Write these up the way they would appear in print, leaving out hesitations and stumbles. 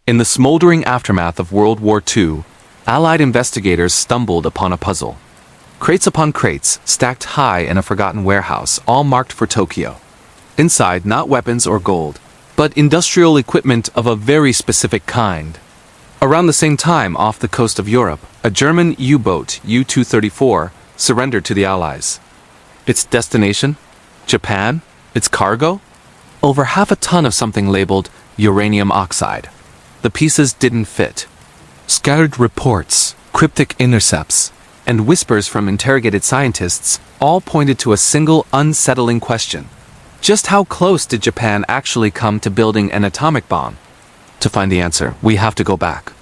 In the smoldering aftermath of World War II, Allied investigators stumbled upon a puzzle. Crates upon crates, stacked high in a forgotten warehouse, all marked for Tokyo. Inside, not weapons or gold, but industrial equipment of a very specific kind. Around the same time, off the coast of Europe, a German U-boat, U-234, surrendered to the Allies. Its destination? Japan? Its cargo? Over half a ton of something labeled uranium oxide. The pieces didn't fit. Scattered reports, cryptic intercepts, and whispers from interrogated scientists all pointed to a single unsettling question. Just how close did Japan actually come to building an atomic bomb? To find the answer, we have to go back.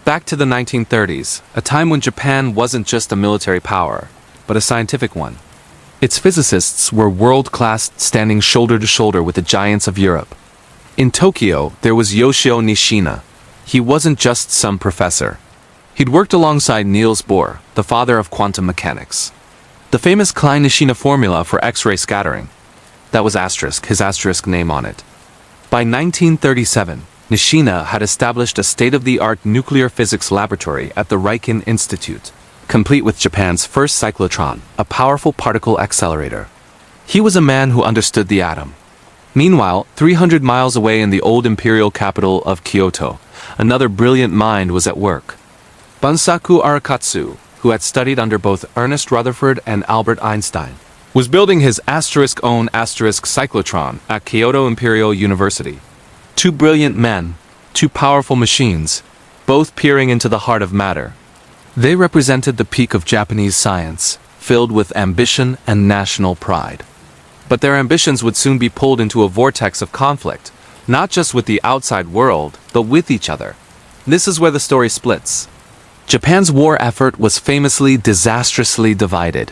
Back to the 1930s, a time when Japan wasn't just a military power, but a scientific one. Its physicists were world-class, standing shoulder to shoulder with the giants of Europe. In Tokyo, there was Yoshio Nishina. He wasn't just some professor. He'd worked alongside Niels Bohr, the father of quantum mechanics. The famous Klein-Nishina formula for X-ray scattering. That was his asterisk name on it. By 1937, Nishina had established a state-of-the-art nuclear physics laboratory at the RIKEN Institute, complete with Japan's first cyclotron, a powerful particle accelerator. He was a man who understood the atom. Meanwhile, 300 miles away in the old imperial capital of Kyoto, another brilliant mind was at work. Bunsaku Arakatsu, who had studied under both Ernest Rutherford and Albert Einstein, was building his own cyclotron at Kyoto Imperial University. Two brilliant men, two powerful machines, both peering into the heart of matter. They represented the peak of Japanese science, filled with ambition and national pride. But their ambitions would soon be pulled into a vortex of conflict, not just with the outside world, but with each other. This is where the story splits. Japan's war effort was famously disastrously divided.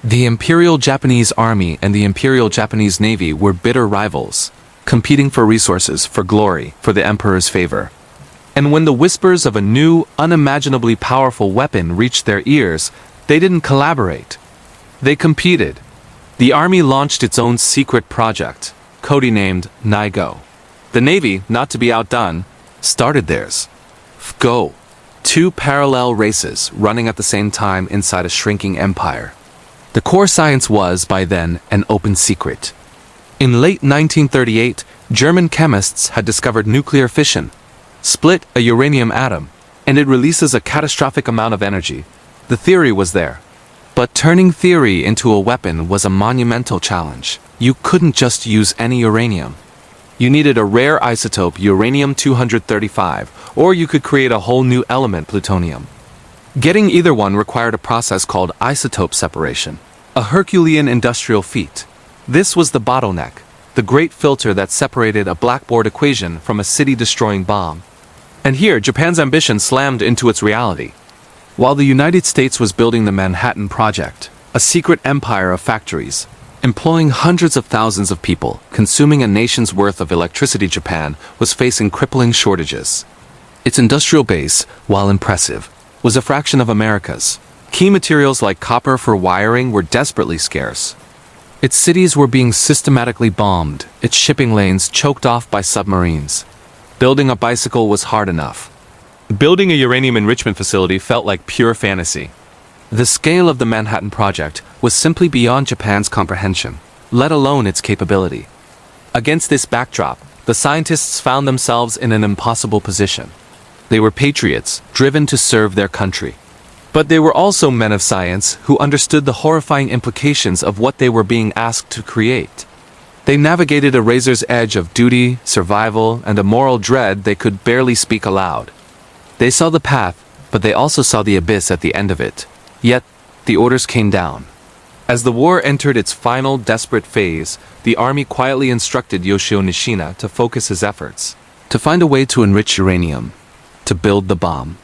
The Imperial Japanese Army and the Imperial Japanese Navy were bitter rivals, competing for resources, for glory, for the emperor's favor. And when the whispers of a new, unimaginably powerful weapon reached their ears, they didn't collaborate. They competed. The army launched its own secret project, codenamed NIGO. The Navy, not to be outdone, started theirs. Go. Two parallel races running at the same time inside a shrinking empire. The core science was, by then, an open secret. In late 1938, German chemists had discovered nuclear fission. Split a uranium atom, and it releases a catastrophic amount of energy. The theory was there. But turning theory into a weapon was a monumental challenge. You couldn't just use any uranium. You needed a rare isotope, uranium-235, or you could create a whole new element, plutonium. Getting either one required a process called isotope separation, a Herculean industrial feat. This was the bottleneck, the great filter that separated a blackboard equation from a city-destroying bomb. And here, Japan's ambition slammed into its reality. While the United States was building the Manhattan Project, a secret empire of factories, employing hundreds of thousands of people, consuming a nation's worth of electricity, Japan was facing crippling shortages. Its industrial base, while impressive, was a fraction of America's. Key materials like copper for wiring were desperately scarce. Its cities were being systematically bombed, its shipping lanes choked off by submarines. Building a bicycle was hard enough. Building a uranium enrichment facility felt like pure fantasy. The scale of the Manhattan Project was simply beyond Japan's comprehension, let alone its capability. Against this backdrop, the scientists found themselves in an impossible position. They were patriots, driven to serve their country. But they were also men of science who understood the horrifying implications of what they were being asked to create. They navigated a razor's edge of duty, survival, and a moral dread they could barely speak aloud. They saw the path, but they also saw the abyss at the end of it. Yet, the orders came down. As the war entered its final desperate phase, the army quietly instructed Yoshio Nishina to focus his efforts, to find a way to enrich uranium, to build the bomb.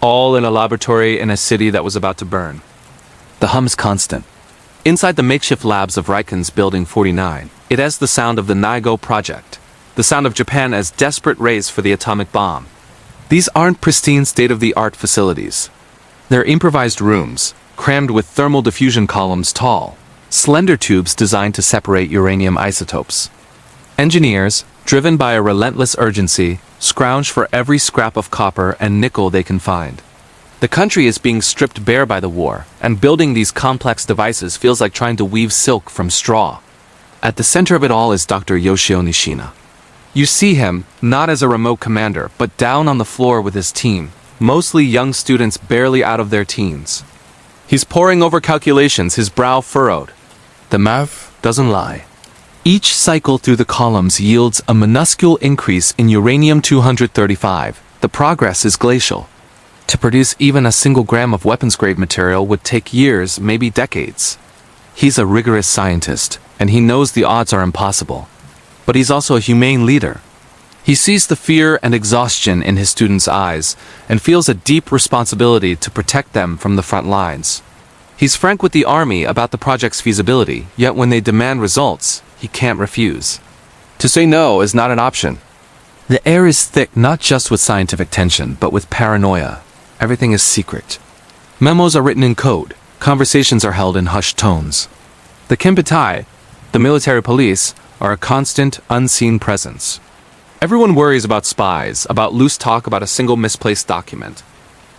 All in a laboratory in a city that was about to burn. The hum's constant. Inside the makeshift labs of RIKEN's Building 49, it has the sound of the NIGO project, the sound of Japan as desperate race for the atomic bomb. These aren't pristine state-of-the-art facilities. They're improvised rooms, crammed with thermal diffusion columns tall, slender tubes designed to separate uranium isotopes. Engineers, driven by a relentless urgency, scrounge for every scrap of copper and nickel they can find. The country is being stripped bare by the war, and building these complex devices feels like trying to weave silk from straw. At the center of it all is Dr. Yoshio Nishina. You see him, not as a remote commander, but down on the floor with his team, mostly young students barely out of their teens. He's poring over calculations, his brow furrowed. The math doesn't lie. Each cycle through the columns yields a minuscule increase in uranium-235. The progress is glacial. To produce even a single gram of weapons-grade material would take years, maybe decades. He's a rigorous scientist, and he knows the odds are impossible. But he's also a humane leader. He sees the fear and exhaustion in his students' eyes, and feels a deep responsibility to protect them from the front lines. He's frank with the army about the project's feasibility, yet when they demand results, he can't refuse. To say no is not an option. The air is thick not just with scientific tension, but with paranoia. Everything is secret. Memos are written in code. Conversations are held in hushed tones. The Kenpatai, the military police, are a constant, unseen presence. Everyone worries about spies, about loose talk about a single misplaced document.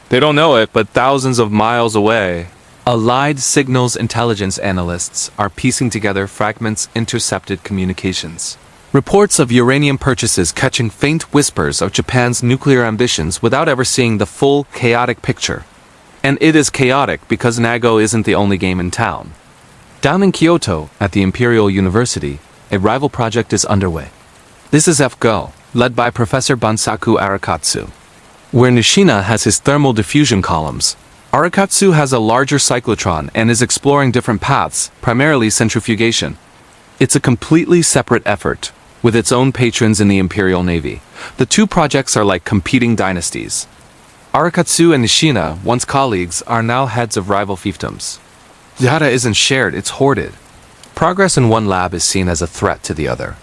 They don't know it, but thousands of miles away, Allied signals intelligence analysts are piecing together fragments intercepted communications. Reports of uranium purchases catching faint whispers of Japan's nuclear ambitions without ever seeing the full, chaotic picture. And it is chaotic because Nago isn't the only game in town. Down in Kyoto, at the Imperial University, a rival project is underway. This is FGO, led by Professor Bunsaku Arakatsu. Where Nishina has his thermal diffusion columns, Arakatsu has a larger cyclotron and is exploring different paths, primarily centrifugation. It's a completely separate effort, with its own patrons in the Imperial Navy. The two projects are like competing dynasties. Arakatsu and Nishina, once colleagues, are now heads of rival fiefdoms. Data isn't shared, it's hoarded. Progress in one lab is seen as a threat to the other.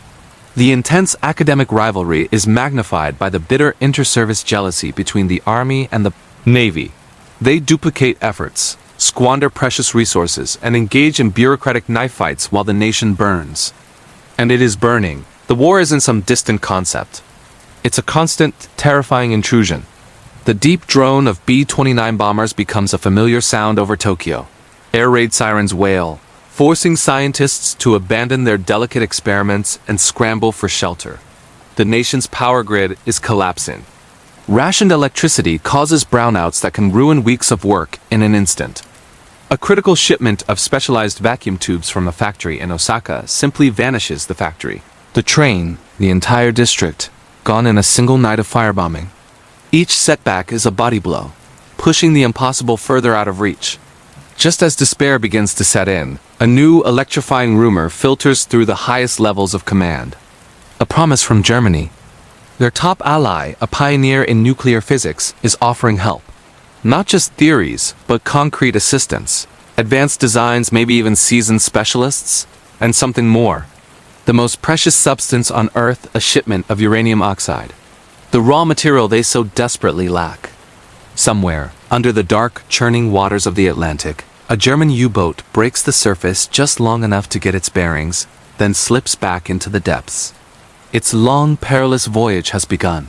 The intense academic rivalry is magnified by the bitter interservice jealousy between the Army and the Navy. They duplicate efforts, squander precious resources, and engage in bureaucratic knife fights while the nation burns. And it is burning. The war isn't some distant concept. It's a constant, terrifying intrusion. The deep drone of B-29 bombers becomes a familiar sound over Tokyo. Air raid sirens wail, forcing scientists to abandon their delicate experiments and scramble for shelter. The nation's power grid is collapsing. Rationed electricity causes brownouts that can ruin weeks of work in an instant. A critical shipment of specialized vacuum tubes from a factory in Osaka simply vanishes the factory. The train, the entire district, gone in a single night of firebombing. Each setback is a body blow, pushing the impossible further out of reach. Just as despair begins to set in, a new electrifying rumor filters through the highest levels of command. A promise from Germany. Their top ally, a pioneer in nuclear physics, is offering help. Not just theories, but concrete assistance. Advanced designs, maybe even seasoned specialists, and something more. The most precious substance on Earth, a shipment of uranium oxide. The raw material they so desperately lack. Somewhere, under the dark, churning waters of the Atlantic, a German U-boat breaks the surface just long enough to get its bearings, then slips back into the depths. Its long, perilous voyage has begun.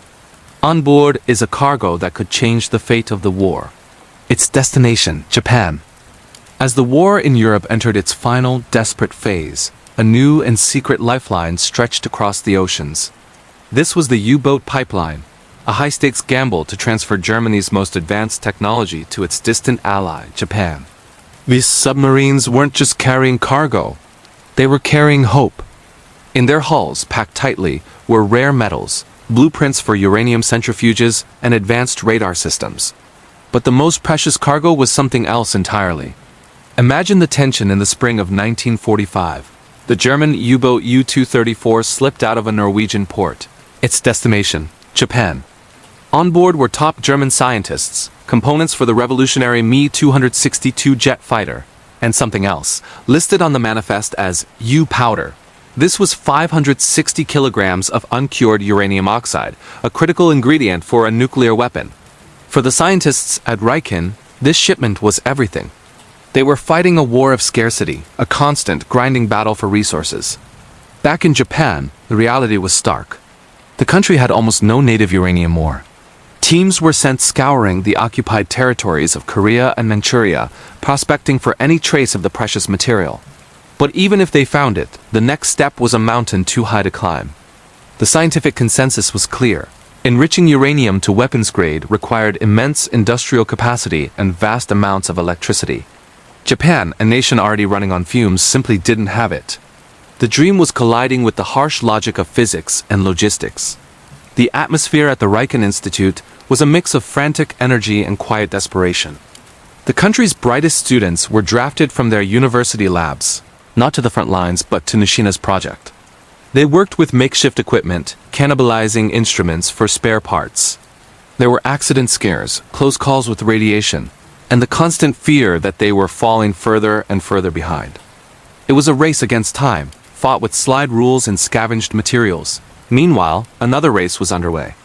On board is a cargo that could change the fate of the war. Its destination, Japan. As the war in Europe entered its final, desperate phase, a new and secret lifeline stretched across the oceans. This was the U-boat pipeline, a high-stakes gamble to transfer Germany's most advanced technology to its distant ally, Japan. These submarines weren't just carrying cargo. They were carrying hope. In their hulls, packed tightly, were rare metals, blueprints for uranium centrifuges, and advanced radar systems. But the most precious cargo was something else entirely. Imagine the tension in the spring of 1945. The German U-boat U-234 slipped out of a Norwegian port. Its destination, Japan. On board were top German scientists, components for the revolutionary Me-262 jet fighter, and something else, listed on the manifest as U-powder. This was 560 kilograms of uncured uranium oxide, a critical ingredient for a nuclear weapon. For the scientists at RIKEN, this shipment was everything. They were fighting a war of scarcity, a constant, grinding battle for resources. Back in Japan, the reality was stark. The country had almost no native uranium ore. Teams were sent scouring the occupied territories of Korea and Manchuria, prospecting for any trace of the precious material. But even if they found it, the next step was a mountain too high to climb. The scientific consensus was clear. Enriching uranium to weapons grade required immense industrial capacity and vast amounts of electricity. Japan, a nation already running on fumes, simply didn't have it. The dream was colliding with the harsh logic of physics and logistics. The atmosphere at the RIKEN Institute was a mix of frantic energy and quiet desperation. The country's brightest students were drafted from their university labs, not to the front lines but to Nishina's project. They worked with makeshift equipment, cannibalizing instruments for spare parts. There were accident scares, close calls with radiation, and the constant fear that they were falling further and further behind. It was a race against time, fought with slide rules and scavenged materials. Meanwhile, another race was underway.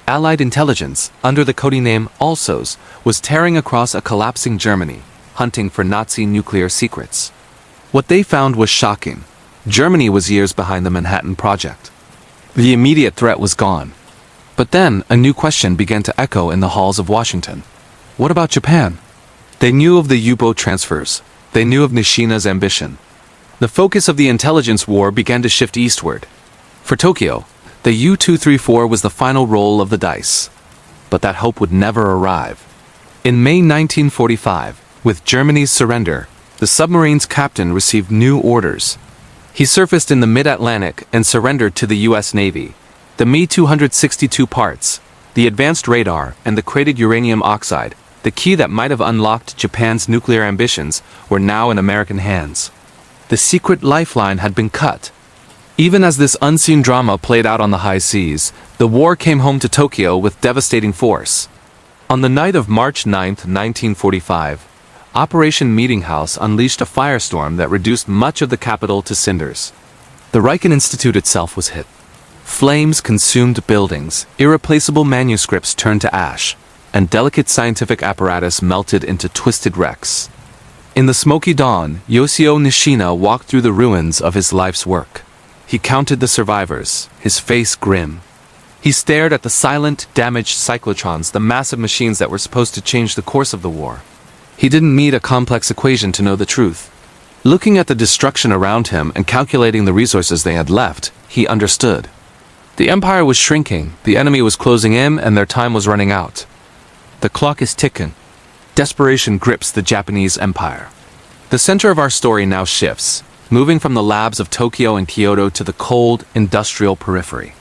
Allied intelligence, under the code name ALSOS, was tearing across a collapsing Germany, hunting for Nazi nuclear secrets. What they found was shocking. Germany was years behind the Manhattan Project. The immediate threat was gone. But then, a new question began to echo in the halls of Washington. What about Japan? They knew of the U-boat transfers. They knew of Nishina's ambition. The focus of the intelligence war began to shift eastward. For Tokyo, the U-234 was the final roll of the dice. But that hope would never arrive. In May 1945, with Germany's surrender, the submarine's captain received new orders. He surfaced in the mid-Atlantic and surrendered to the U.S. Navy. The Me-262 parts, the advanced radar, and the crated uranium oxide, the key that might have unlocked Japan's nuclear ambitions, were now in American hands. The secret lifeline had been cut. Even as this unseen drama played out on the high seas, the war came home to Tokyo with devastating force. On the night of March 9, 1945, Operation Meeting House unleashed a firestorm that reduced much of the capital to cinders. The RIKEN Institute itself was hit. Flames consumed buildings, irreplaceable manuscripts turned to ash, and delicate scientific apparatus melted into twisted wrecks. In the smoky dawn, Yoshio Nishina walked through the ruins of his life's work. He counted the survivors, his face grim. He stared at the silent, damaged cyclotrons, the massive machines that were supposed to change the course of the war. He didn't need a complex equation to know the truth. Looking at the destruction around him and calculating the resources they had left, he understood. The empire was shrinking, the enemy was closing in, and their time was running out. The clock is ticking. Desperation grips the Japanese empire. The center of our story now shifts, moving from the labs of Tokyo and Kyoto to the cold, industrial periphery.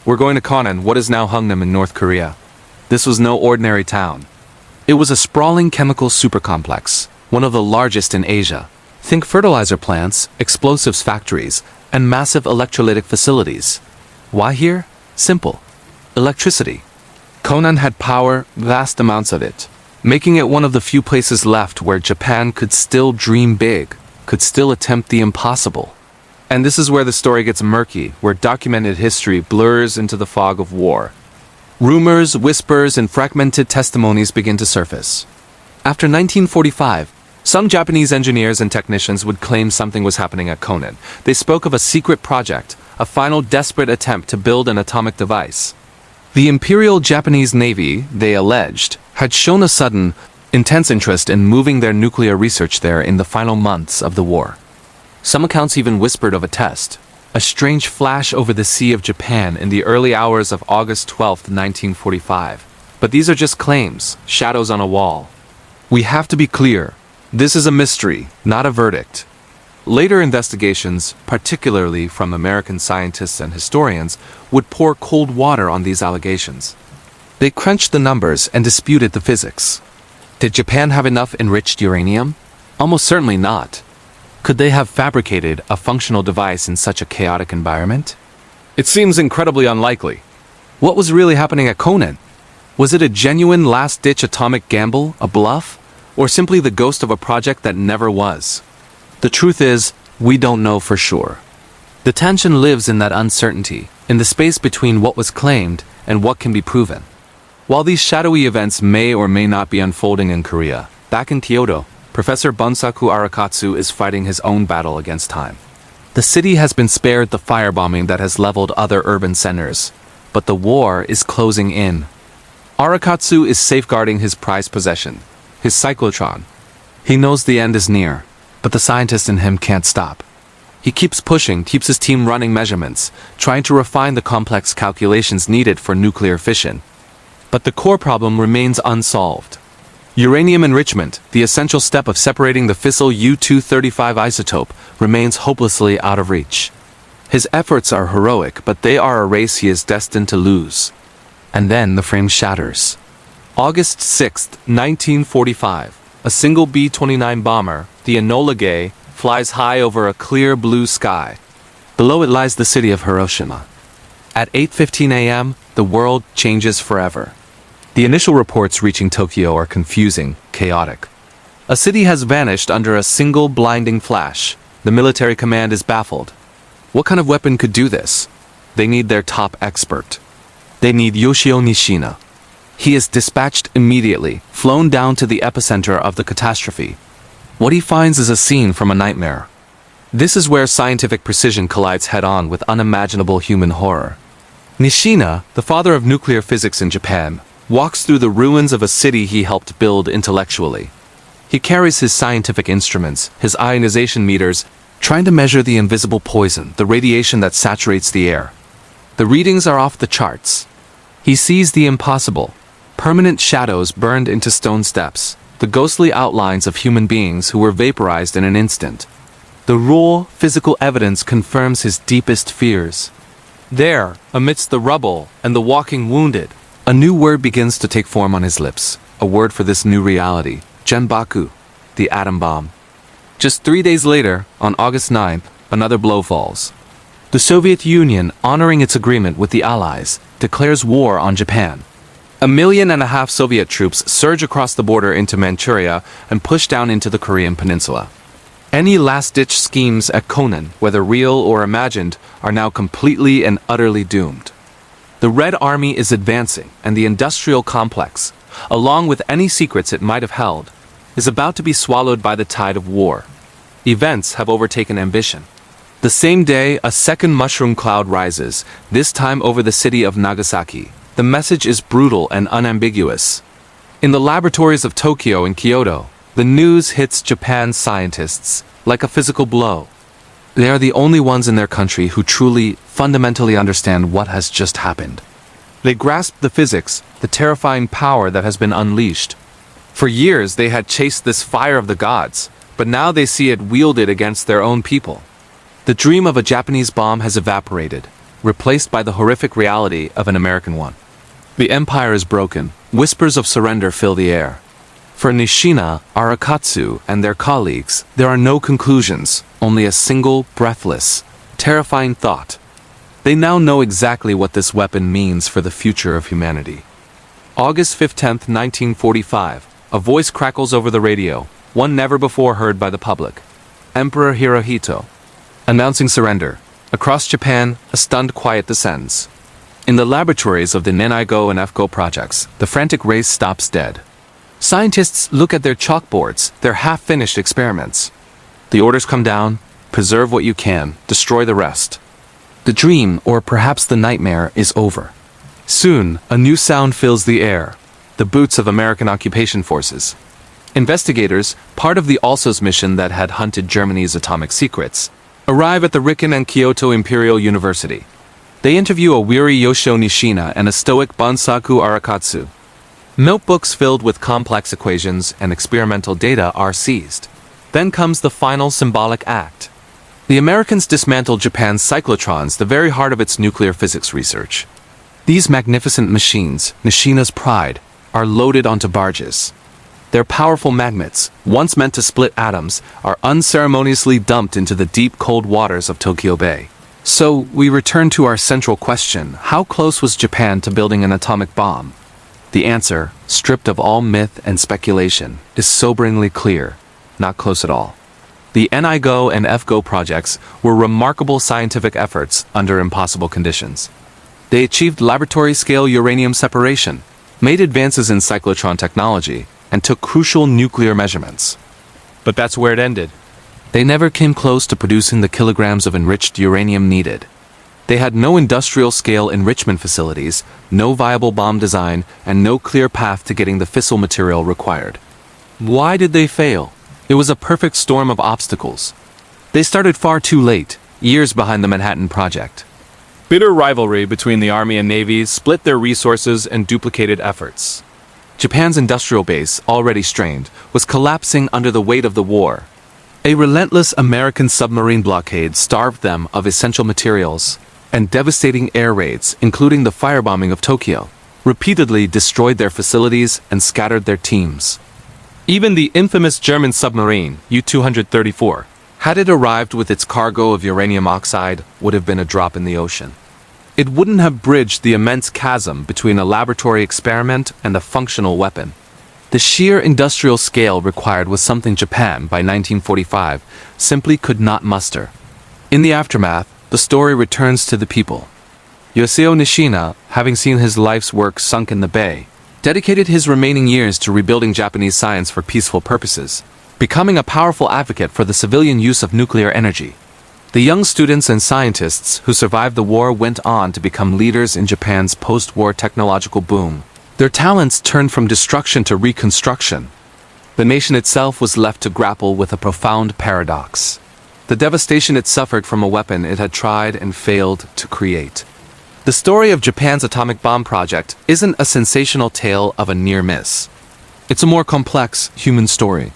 We're going to Konan, what is now Hungnam in North Korea. This was no ordinary town. It was a sprawling chemical supercomplex, one of the largest in Asia. Think fertilizer plants, explosives factories, and massive electrolytic facilities. Why here? Simple. Electricity. Konan had power, vast amounts of it, making it one of the few places left where Japan could still dream big, could still attempt the impossible. And this is where the story gets murky, where documented history blurs into the fog of war. Rumors, whispers, and fragmented testimonies begin to surface. After 1945, some Japanese engineers and technicians would claim something was happening at Konan. They spoke of a secret project, a final desperate attempt to build an atomic device. The Imperial Japanese Navy, they alleged, had shown a sudden, intense interest in moving their nuclear research there in the final months of the war. Some accounts even whispered of a test, a strange flash over the sea of Japan in the early hours of August 12, 1945. But these are just claims, shadows on a wall. We have to be clear. This is a mystery, not a verdict. Later investigations, particularly from American scientists and historians, would pour cold water on these allegations. They crunched the numbers and disputed the physics. Did Japan have enough enriched uranium? Almost certainly not. Could they have fabricated a functional device in such a chaotic environment? It seems incredibly unlikely. What was really happening at Konan? Was it a genuine last-ditch atomic gamble, a bluff, or simply the ghost of a project that never was? The truth is, we don't know for sure. The tension lives in that uncertainty, in the space between what was claimed and what can be proven. While these shadowy events may or may not be unfolding in Korea, back in Kyoto, Professor Bunsaku Arakatsu is fighting his own battle against time. The city has been spared the firebombing that has leveled other urban centers. but the war is closing in. Arakatsu is safeguarding his prized possession, his cyclotron. He knows the end is near, but the scientist in him can't stop. He keeps pushing, keeps his team running measurements, trying to refine the complex calculations needed for nuclear fission. But the core problem remains unsolved. Uranium enrichment, the essential step of separating the fissile U-235 isotope, remains hopelessly out of reach. His efforts are heroic, but they are a race he is destined to lose. And then the frame shatters. August 6, 1945, a single B-29 bomber, the Enola Gay, flies high over a clear blue sky. Below it lies the city of Hiroshima. At 8:15 a.m., the world changes forever. The initial reports reaching Tokyo are confusing, chaotic. A city has vanished under a single blinding flash. The military command is baffled. What kind of weapon could do this? They need their top expert. They need Yoshio Nishina. He is dispatched immediately, flown down to the epicenter of the catastrophe. What he finds is a scene from a nightmare. This is where scientific precision collides head-on with unimaginable human horror. Nishina, the father of nuclear physics in Japan, walks through the ruins of a city he helped build intellectually. He carries his scientific instruments, his ionization meters, trying to measure the invisible poison, the radiation that saturates the air. The readings are off the charts. He sees the impossible. Permanent shadows burned into stone steps, the ghostly outlines of human beings who were vaporized in an instant. The raw, physical evidence confirms his deepest fears. There, amidst the rubble and the walking wounded, a new word begins to take form on his lips, a word for this new reality, Genbaku, the atom bomb. Just 3 days later, on August 9th, another blow falls. The Soviet Union, honoring its agreement with the Allies, declares war on Japan. 1.5 million Soviet troops surge across the border into Manchuria and push down into the Korean peninsula. Any last-ditch schemes at Konan, whether real or imagined, are now completely and utterly doomed. The Red Army is advancing, and the industrial complex, along with any secrets it might have held, is about to be swallowed by the tide of war. Events have overtaken ambition. The same day, a second mushroom cloud rises, this time over the city of Nagasaki. The message is brutal and unambiguous. In the laboratories of Tokyo and Kyoto, the news hits Japan's scientists like a physical blow. They are the only ones in their country who truly, fundamentally understand what has just happened. They grasp the physics, the terrifying power that has been unleashed. For years they had chased this fire of the gods, but now they see it wielded against their own people. The dream of a Japanese bomb has evaporated, replaced by the horrific reality of an American one. The empire is broken. Whispers of surrender fill the air. For Nishina, Arakatsu, and their colleagues, there are no conclusions, only a single, breathless, terrifying thought. They now know exactly what this weapon means for the future of humanity. August 15, 1945, a voice crackles over the radio, one never before heard by the public. Emperor Hirohito, announcing surrender. Across Japan, a stunned quiet descends. In the laboratories of the NENIGO and FGO projects, the frantic race stops dead. Scientists look at their chalkboards, their half-finished experiments. The orders come down: preserve what you can, destroy the rest. The dream, or perhaps the nightmare, is over. Soon, a new sound fills the air: the boots of American occupation forces. Investigators, part of the ALSOS mission that had hunted Germany's atomic secrets, arrive at the RIKEN and Kyoto Imperial University. They interview a weary Yoshio Nishina and a stoic Bunsaku Arakatsu. Notebooks filled with complex equations and experimental data are seized. Then comes the final symbolic act. The Americans dismantle Japan's cyclotrons, the very heart of its nuclear physics research. These magnificent machines, Nishina's pride, are loaded onto barges. Their powerful magnets, once meant to split atoms, are unceremoniously dumped into the deep cold waters of Tokyo Bay. So, we return to our central question: how close was Japan to building an atomic bomb? The answer, stripped of all myth and speculation, is soberingly clear: not close at all. The NIGO and FGO projects were remarkable scientific efforts under impossible conditions. They achieved laboratory-scale uranium separation, made advances in cyclotron technology, and took crucial nuclear measurements. But that's where it ended. They never came close to producing the kilograms of enriched uranium needed. They had no industrial-scale enrichment facilities, no viable bomb design, and no clear path to getting the fissile material required. Why did they fail? It was a perfect storm of obstacles. They started far too late, years behind the Manhattan Project. Bitter rivalry between the Army and Navy split their resources and duplicated efforts. Japan's industrial base, already strained, was collapsing under the weight of the war. A relentless American submarine blockade starved them of essential materials, and devastating air raids, including the firebombing of Tokyo, repeatedly destroyed their facilities and scattered their teams. Even the infamous German submarine, U-234, had it arrived with its cargo of uranium oxide, would have been a drop in the ocean. It wouldn't have bridged the immense chasm between a laboratory experiment and a functional weapon. The sheer industrial scale required was something Japan, by 1945, simply could not muster. In the aftermath, the story returns to the people. Yoshio Nishina, having seen his life's work sunk in the bay, dedicated his remaining years to rebuilding Japanese science for peaceful purposes, becoming a powerful advocate for the civilian use of nuclear energy. The young students and scientists who survived the war went on to become leaders in Japan's post-war technological boom. Their talents turned from destruction to reconstruction. The nation itself was left to grapple with a profound paradox. The devastation it suffered from a weapon it had tried and failed to create. The story of Japan's atomic bomb project isn't a sensational tale of a near miss. It's a more complex human story.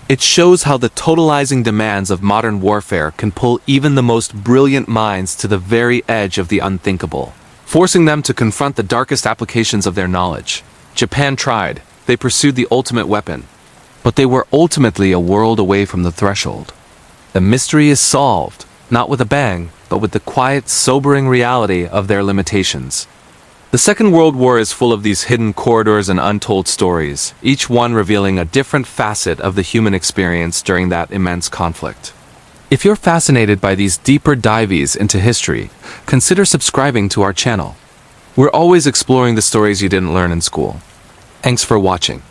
It shows how the totalizing demands of modern warfare can pull even the most brilliant minds to the very edge of the unthinkable, forcing them to confront the darkest applications of their knowledge. Japan tried. They pursued the ultimate weapon. But they were ultimately a world away from the threshold. The mystery is solved, not with a bang, but with the quiet, sobering reality of their limitations. The Second World War is full of these hidden corridors and untold stories, each one revealing a different facet of the human experience during that immense conflict. If you're fascinated by these deeper dives into history, consider subscribing to our channel. We're always exploring the stories you didn't learn in school. Thanks for watching.